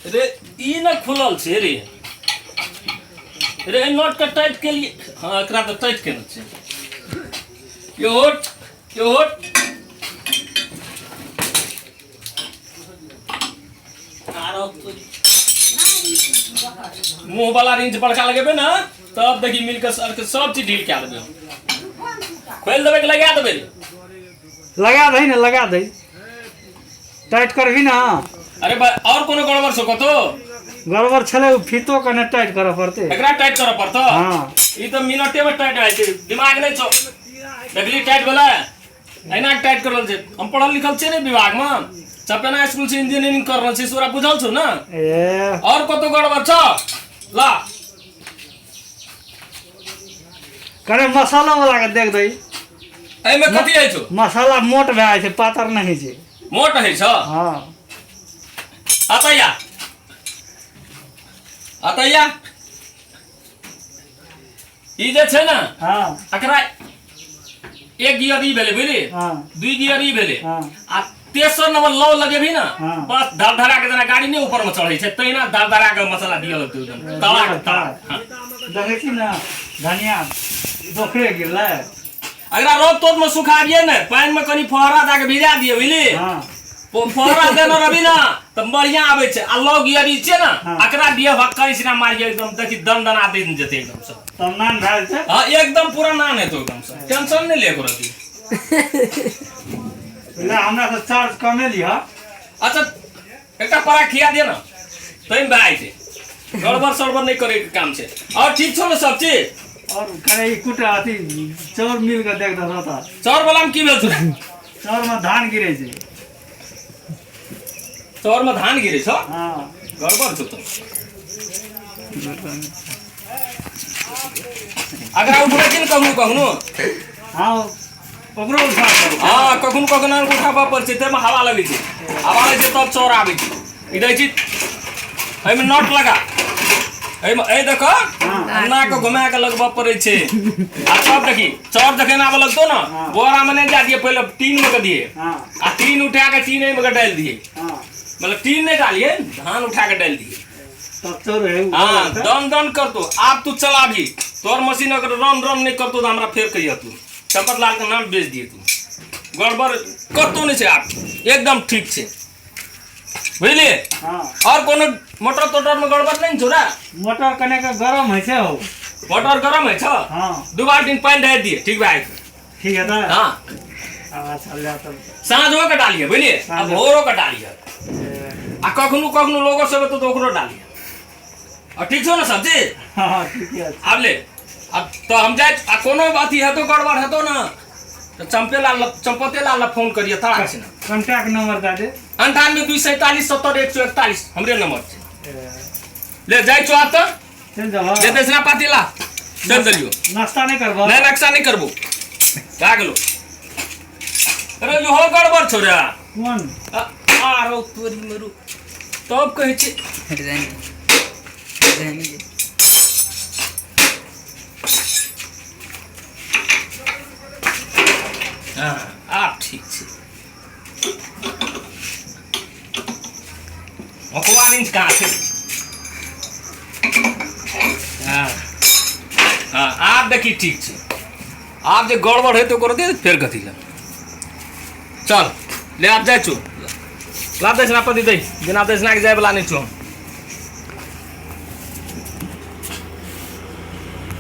रे ई ना खुलल छे रे रे नट के टाइट के लिए हां एकरा तो टाइट केना छे यो होट आरो मुंह वाला रिंच बड़का लगेबे ना तब देखी मिलकर सर के सब चीज ढील के देबे खोल देबे के लगा देबे लगा दे ना लगा दे टाइट करबी ना अरे भाई और कोनो गड़बड़ छो कतो गड़बड़ छले फीतो कने टाइट करे पड़ते एकरा टाइट करे पड़तो हां ई तो मिनटे में टाइट आइ छै दिमाग नहीं छो देखली टाइट वाला एना टाइट करल छै हम पढ़ल लिखल छै ने विभाग में चपेना स्कूल से इंजीनियरिंग कर रहल छै सोरा बुझल छो ना ए और कतो गड़बड़ छो ला करे मसाला वाला के देख दई ए में कथि है छो मसाला मोट भए छै पातर नहीं छै मोट है छो हां आतैया ई जे छै ना हां एकरा एक गियर ई भेले बुझली हां दुई गियर ई भेले हां आ तेसर नंबर लौ लगेबी ना हाँ। बस धड़ धड़ा के जना गाड़ी नहीं ऊपर में चढ़ै छै तैना धड़ धड़ा के मसाला दियो लगतौ एकदम तड़ा देखे छी ना धनिया दोखरे गिरले अगर रोद तोद में सुखा दिए ना पानी में कनी फहरा दे के भिजा दिए बुझली हां फहरा देना रवि ना त बढ़िया आबै छै आ लौ गियर ई छै ना हाँ। एकरा दिए भक्करी सिना मारिए एकदम देखि दन दे जेते एकदम से तब नान भेल छै हां एकदम पूरा नान है तो एकदम से टेंशन नहीं ले करो तू ले हमरा से चार्ज कमे लिहा अच्छा एकटा परा खिया दे ना तई भाई छै गड़बड़ सड़बड़ नहीं करे के काम छै और ठीक छो ना सब चीज और करे कुटा अथी चौर मिल के देख दो त चौर वाला में की भेल छो चौर में धान गिरे छै चौर में धान गिरे छो हां गड़बड़ छो तो अगर उठे किन कहूँ हां ओकरो उठा करू हाँ कखन उठाबा पर छै तेमे हवा लगे छै हवा लगे छै तब चौर आबै छै ई दै छी एहिमे नट लगा एहिमे ए देखो अन्ना के घुमा के लगबा पड़ै छै आ सब देखी चौर जखन आबे लगतो ना बोरा में नहीं जा दिए पहले तीन में के दिए हां आ तीन उठा के तीन में के डाल दिए हां मतलब तीन नहीं डालिए धान उठा के डाल दिए तब चौर है हाँ दन कर दो आप तू चला भी तोर मशीन अगर रन नहीं करतो तो हमरा फेर कहिया तू चपत लाल के नाम बेच दिए तू गड़बड़ करतो नहीं आप एकदम ठीक से बुझलिए हां और कोनो मोटर तोटर में गड़बड़ नहीं छोरा मोटर कने के गरम है छै हो मोटर गरम है छ हां दो बाल्टी पानी डाल दिए ठीक भाई ठीक है ना हाँ चल जा तब साँझो के डालिए बुझलिए अब भोरो के डालिए आ कखनो लोगों सब तो ओकरो डालिए और ठीक छो ना सब चीज हां ठीक है अब ले अब तो हम जाए आ कोनो बात है तो गड़बड़ है तो ना तो चंपते लाल फोन करिए तारा से ना कांटेक्ट नंबर दे दे 98 हमरे नंबर से ले जाए छो आप तो चल जा ले देसना पाती ला चल चलियो नाश्ता नहीं करबो नहीं नक्शा नहीं करबो का गेलो अरे यो हो गड़बड़ छोरा कौन आ रो तोरी मरु तब कहे छे हट जाएंगे हाँ आप ठीक छे अखबार इंच कहाँ छे हाँ हाँ आप देखी ठीक छे आप जो गड़बड़ है तो करो दे फिर कथी ला चल ले आप जाए छो लाभ दक्षिणा पति दे बिना दक्षिणा के जाए वाला नहीं छो